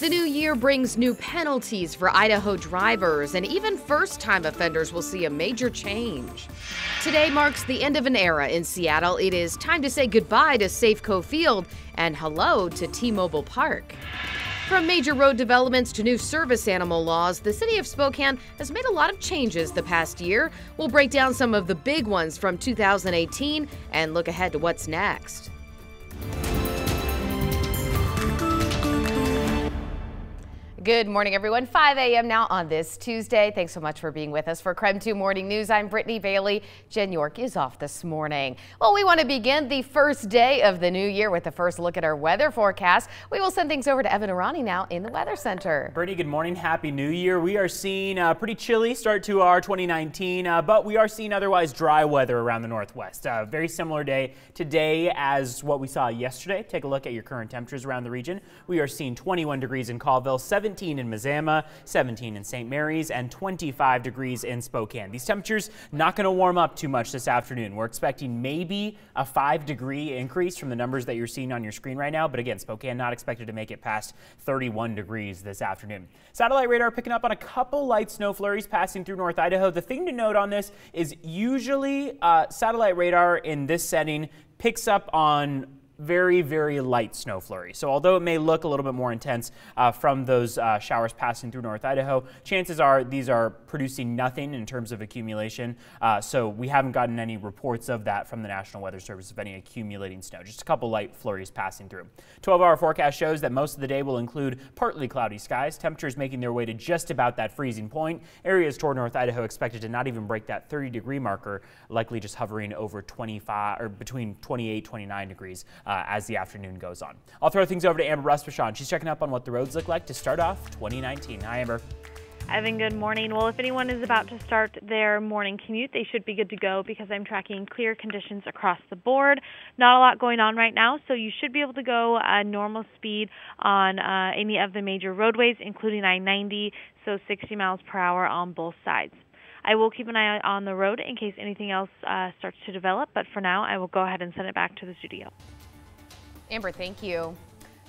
The new year brings new penalties for Idaho drivers, and even first-time offenders will see a major change. Today marks the end of an era in Seattle. It is time to say goodbye to Safeco Field and hello to T-Mobile Park. From major road developments to new service animal laws, the city of Spokane has made a lot of changes the past year. We'll break down some of the big ones from 2018 and look ahead to what's next. Good morning, everyone. 5 a.m. now on this Tuesday. Thanks so much for being with us for KREM 2 Morning News. I'm Brittany Bailey. Jen York is off this morning. Well, we want to begin the first day of the new year with the first look at our weather forecast. We will send things over to Evan Arani now in the Weather Center. Brittany, good morning. Happy New Year. We are seeing a pretty chilly start to our 2019, but we are seeing otherwise dry weather around the Northwest. Very similar day today as what we saw yesterday. Take a look at your current temperatures around the region. We are seeing 21 degrees in Colville, 17 in Mazama, 17 in St. Mary's, and 25 degrees in Spokane. These temperatures not going to warm up too much this afternoon. We're expecting maybe a 5-degree increase from the numbers that you're seeing on your screen right now. But again, Spokane not expected to make it past 31 degrees this afternoon. Satellite radar picking up on a couple light snow flurries passing through North Idaho. The thing to note on this is usually satellite radar in this setting picks up on very, very light snow flurry. So although it may look a little bit more intense from those showers passing through North Idaho, chances are these are producing nothing in terms of accumulation. So we haven't gotten any reports of that from the National Weather Service of any accumulating snow. Just a couple light flurries passing through. 12-hour forecast shows that most of the day will include partly cloudy skies. Temperatures making their way to just about that freezing point. Areas toward North Idaho expected to not even break that 30-degree marker, likely just hovering over 25 or between 28, 29 degrees. As the afternoon goes on. I'll throw things over to Amber Ruspashon. She's checking up on what the roads look like to start off 2019. Hi, Amber. Evan, good morning. Well, if anyone is about to start their morning commute, they should be good to go because I'm tracking clear conditions across the board. Not a lot going on right now, so you should be able to go normal speed on any of the major roadways, including I-90, so 60 miles per hour on both sides. I will keep an eye on the road in case anything else starts to develop, but for now, I will go ahead and send it back to the studio. Amber, thank you.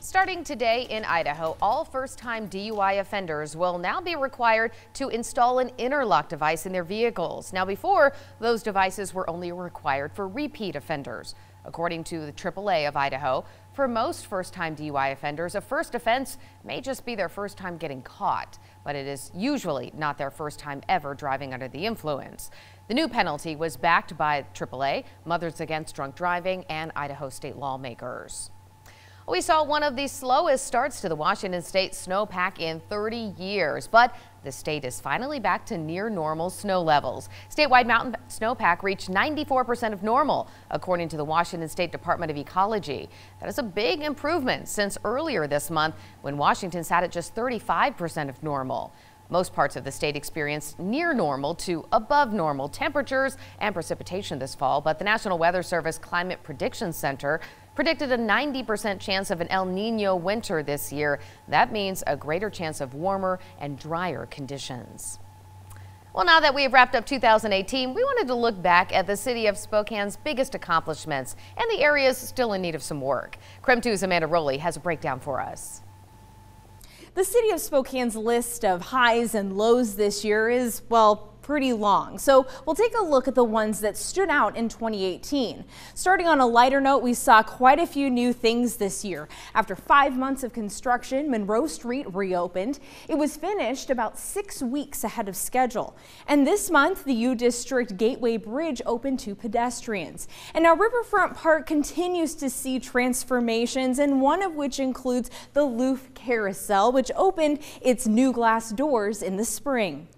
Starting today in Idaho, all first-time DUI offenders will now be required to install an interlock device in their vehicles. Now, before, those devices were only required for repeat offenders. According to the AAA of Idaho, for most first-time DUI offenders, a first offense may just be their first time getting caught, but it is usually not their first time ever driving under the influence. The new penalty was backed by AAA, Mothers Against Drunk Driving, and Idaho state lawmakers. We saw one of the slowest starts to the Washington state snowpack in 30 years, but the state is finally back to near normal snow levels. Statewide mountain snowpack reached 94% of normal, according to the Washington State Department of Ecology. That is a big improvement since earlier this month when Washington sat at just 35% of normal. Most parts of the state experienced near normal to above normal temperatures and precipitation this fall, but the National Weather Service Climate Prediction Center predicted a 90% chance of an El Nino winter this year. That means a greater chance of warmer and drier conditions. Well, now that we have wrapped up 2018, we wanted to look back at the city of Spokane's biggest accomplishments and the areas still in need of some work. KREM 2's Amanda Rowley has a breakdown for us. The city of Spokane's list of highs and lows this year is, well, pretty long. So we'll take a look at the ones that stood out in 2018. Starting on a lighter note, we saw quite a few new things this year. After 5 months of construction, Monroe Street reopened. It was finished about 6 weeks ahead of schedule. And this month, the U District Gateway Bridge opened to pedestrians. And now Riverfront Park continues to see transformations, and one of which includes the Loof Carousel, which opened its new glass doors in the spring.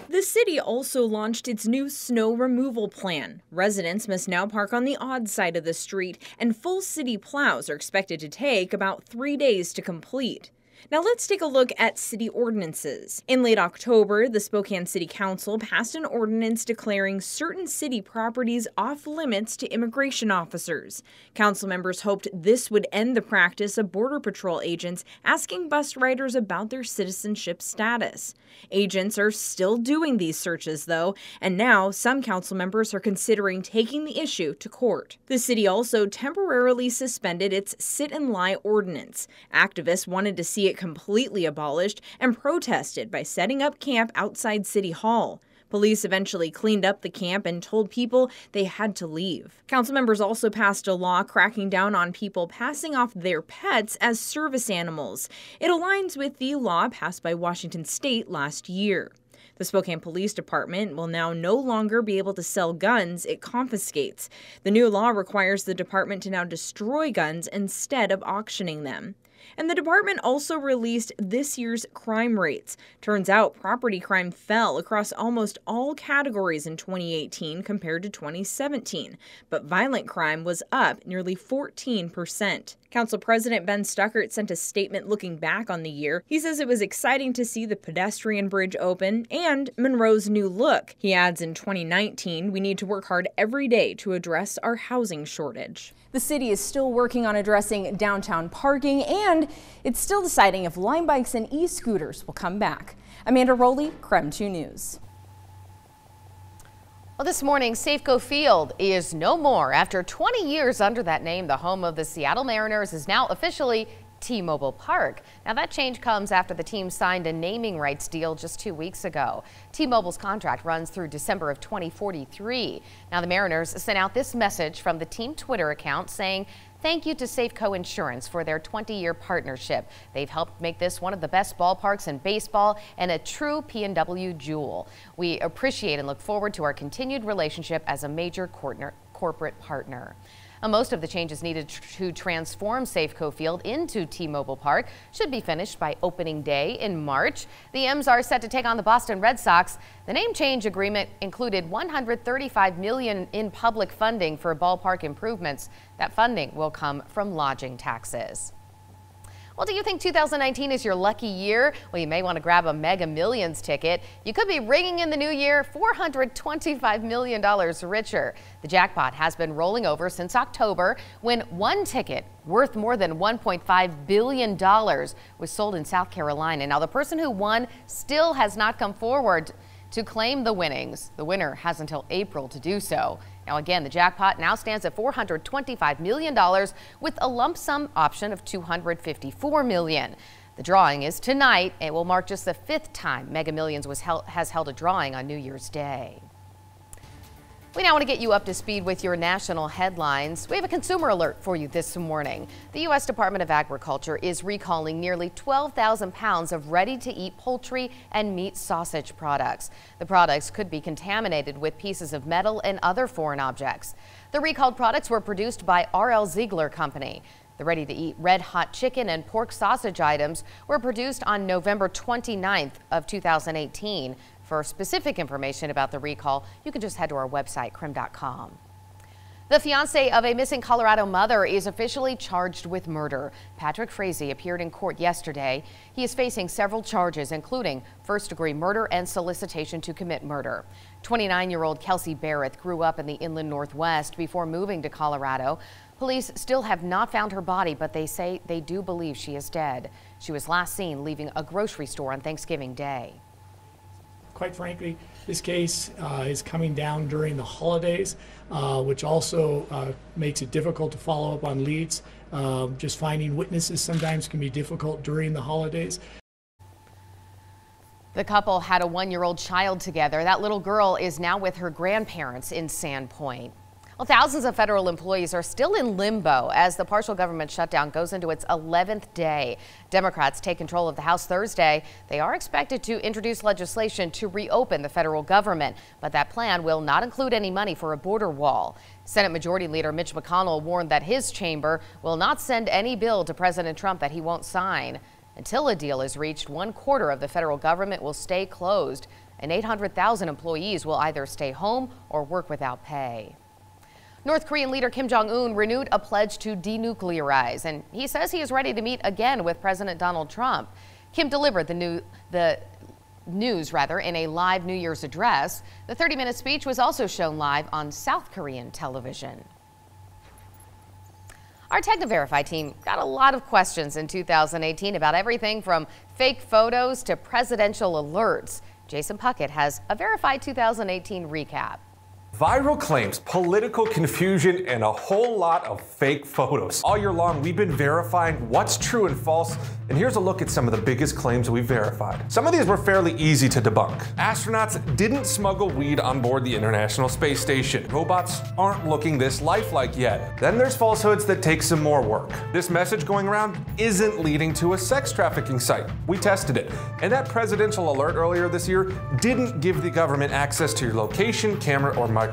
The city also launched its new snow removal plan. Residents must now park on the odd side of the street, and full city plows are expected to take about 3 days to complete. Now let's take a look at city ordinances. In late October, the Spokane City Council passed an ordinance declaring certain city properties off limits to immigration officers. Council members hoped this would end the practice of Border Patrol agents asking bus riders about their citizenship status. Agents are still doing these searches, though, and now some council members are considering taking the issue to court. The city also temporarily suspended its sit and lie ordinance. Activists wanted to see see it completely abolished and protested by setting up camp outside City Hall. Police eventually cleaned up the camp and told people they had to leave. Council members also passed a law cracking down on people passing off their pets as service animals. It aligns with the law passed by Washington State last year. The Spokane Police Department will now no longer be able to sell guns it confiscates. The new law requires the department to now destroy guns instead of auctioning them. And the department also released this year's crime rates. Turns out property crime fell across almost all categories in 2018 compared to 2017, but violent crime was up nearly 14%. Council President Ben Stuckert sent a statement looking back on the year. He says it was exciting to see the pedestrian bridge open and Monroe's new look. He adds in 2019, we need to work hard every day to address our housing shortage. The city is still working on addressing downtown parking, and it's still deciding if Lime bikes and e-scooters will come back. Amanda Rowley, KREM 2 News. Well, this morning, Safeco Field is no more. After 20 years under that name, the home of the Seattle Mariners is now officially T-Mobile Park. Now that change comes after the team signed a naming rights deal just 2 weeks ago. T-Mobile's contract runs through December of 2043. Now the Mariners sent out this message from the team Twitter account saying, "Thank you to Safeco Insurance for their 20-year partnership. They've helped make this one of the best ballparks in baseball and a true P&W jewel. We appreciate and look forward to our continued relationship as a major corporate partner." Most of the changes needed to transform Safeco Field into T-Mobile Park should be finished by opening day in March. The M's are set to take on the Boston Red Sox. The name change agreement included $135 million in public funding for ballpark improvements. That funding will come from lodging taxes. Well, do you think 2019 is your lucky year? Well, you may want to grab a Mega Millions ticket. You could be ringing in the new year $425 million richer. The jackpot has been rolling over since October when one ticket worth more than $1.5 billion was sold in South Carolina. Now, the person who won still has not come forward to claim the winnings. The winner has until April to do so. Now again, the jackpot now stands at $425 million with a lump sum option of $254 million. The drawing is tonight. It will mark just the 5th time Mega Millions has held a drawing on New Year's Day. We now want to get you up to speed with your national headlines. We have a consumer alert for you this morning. The U.S. Department of Agriculture is recalling nearly 12,000 pounds of ready-to-eat poultry and meat sausage products. The products could be contaminated with pieces of metal and other foreign objects. The recalled products were produced by R.L. Ziegler Company. The ready-to-eat red hot chicken and pork sausage items were produced on November 29th of 2018. For specific information about the recall, you can just head to our website, KREM.com. The fiance of a missing Colorado mother is officially charged with murder. Patrick Frazee appeared in court yesterday. He is facing several charges, including first-degree murder and solicitation to commit murder. 29-year-old Kelsey Barrett grew up in the inland Northwest before moving to Colorado. Police still have not found her body, but they say they do believe she is dead. She was last seen leaving a grocery store on Thanksgiving Day. Quite frankly, this case is coming down during the holidays, which also makes it difficult to follow up on leads. Just finding witnesses sometimes can be difficult during the holidays. The couple had a 1-year-old child together. That little girl is now with her grandparents in Sandpoint. Well, thousands of federal employees are still in limbo as the partial government shutdown goes into its 11th day. Democrats take control of the House Thursday. They are expected to introduce legislation to reopen the federal government, but that plan will not include any money for a border wall. Senate Majority Leader Mitch McConnell warned that his chamber will not send any bill to President Trump that he won't sign. Until a deal is reached, 1/4 of the federal government will stay closed, and 800,000 employees will either stay home or work without pay. North Korean leader Kim Jong-un renewed a pledge to denuclearize, and he says he is ready to meet again with President Donald Trump. Kim delivered the news in a live New Year's address. The 30-minute speech was also shown live on South Korean television. Our TechnoVerify team got a lot of questions in 2018 about everything from fake photos to presidential alerts. Jason Puckett has a Verified 2018 recap. Viral claims, political confusion, and a whole lot of fake photos. All year long, we've been verifying what's true and false, and here's a look at some of the biggest claims we've verified. Some of these were fairly easy to debunk. Astronauts didn't smuggle weed on board the International Space Station. Robots aren't looking this lifelike yet. Then there's falsehoods that take some more work. This message going around isn't leading to a sex trafficking site. We tested it, and that presidential alert earlier this year didn't give the government access to your location, camera, or microphone.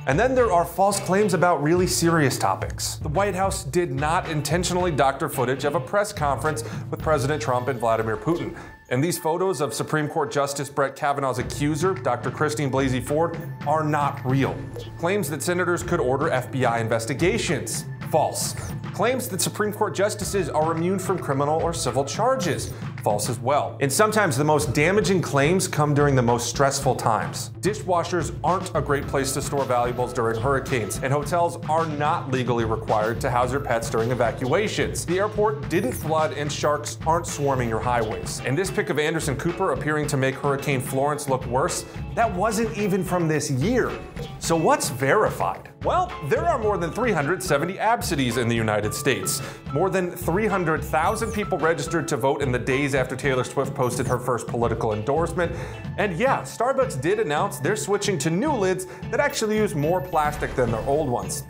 And then there are false claims about really serious topics. The White House did not intentionally doctor footage of a press conference with President Trump and Vladimir Putin. And these photos of Supreme Court Justice Brett Kavanaugh's accuser, Dr. Christine Blasey Ford, are not real. Claims that senators could order FBI investigations. False. Claims that Supreme Court justices are immune from criminal or civil charges. False as well. And sometimes the most damaging claims come during the most stressful times. Dishwashers aren't a great place to store valuables during hurricanes, and hotels are not legally required to house your pets during evacuations. The airport didn't flood, and sharks aren't swarming your highways. And this pic of Anderson Cooper appearing to make Hurricane Florence look worse, that wasn't even from this year. So what's verified? Well, there are more than 370 absentees in the United States. More than 300,000 people registered to vote in the days after Taylor Swift posted her first political endorsement. And yeah, Starbucks did announce they're switching to new lids that actually use more plastic than their old ones.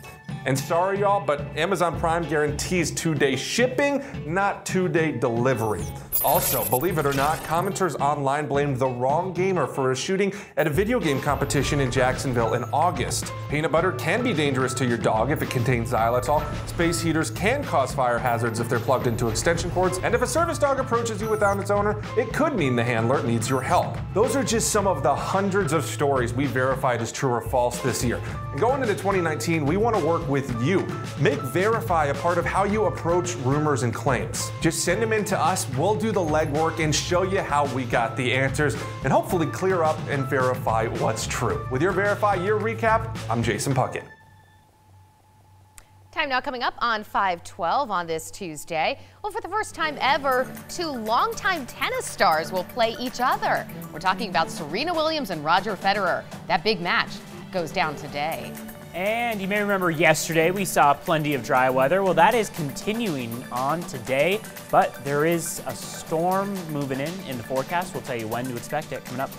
And sorry y'all, but Amazon Prime guarantees 2-day shipping, not 2-day delivery. Also, believe it or not, commenters online blamed the wrong gamer for a shooting at a video game competition in Jacksonville in August. Peanut butter can be dangerous to your dog if it contains xylitol. Space heaters can cause fire hazards if they're plugged into extension cords. And if a service dog approaches you without its owner, it could mean the handler needs your help. Those are just some of the hundreds of stories we verified as true or false this year. And going into 2019, we want to work with you. Make Verify a part of how you approach rumors and claims. Just send them in to us, we'll do the legwork and show you how we got the answers and hopefully clear up and verify what's true. With your Verify Year Recap, I'm Jason Puckett. Time now coming up on 512 on this Tuesday. Well, for the first time ever, two longtime tennis stars will play each other. We're talking about Serena Williams and Roger Federer. That big match goes down today. And you may remember yesterday we saw plenty of dry weather. Well, that is continuing on today, but there is a storm moving in the forecast. We'll tell you when to expect it coming up.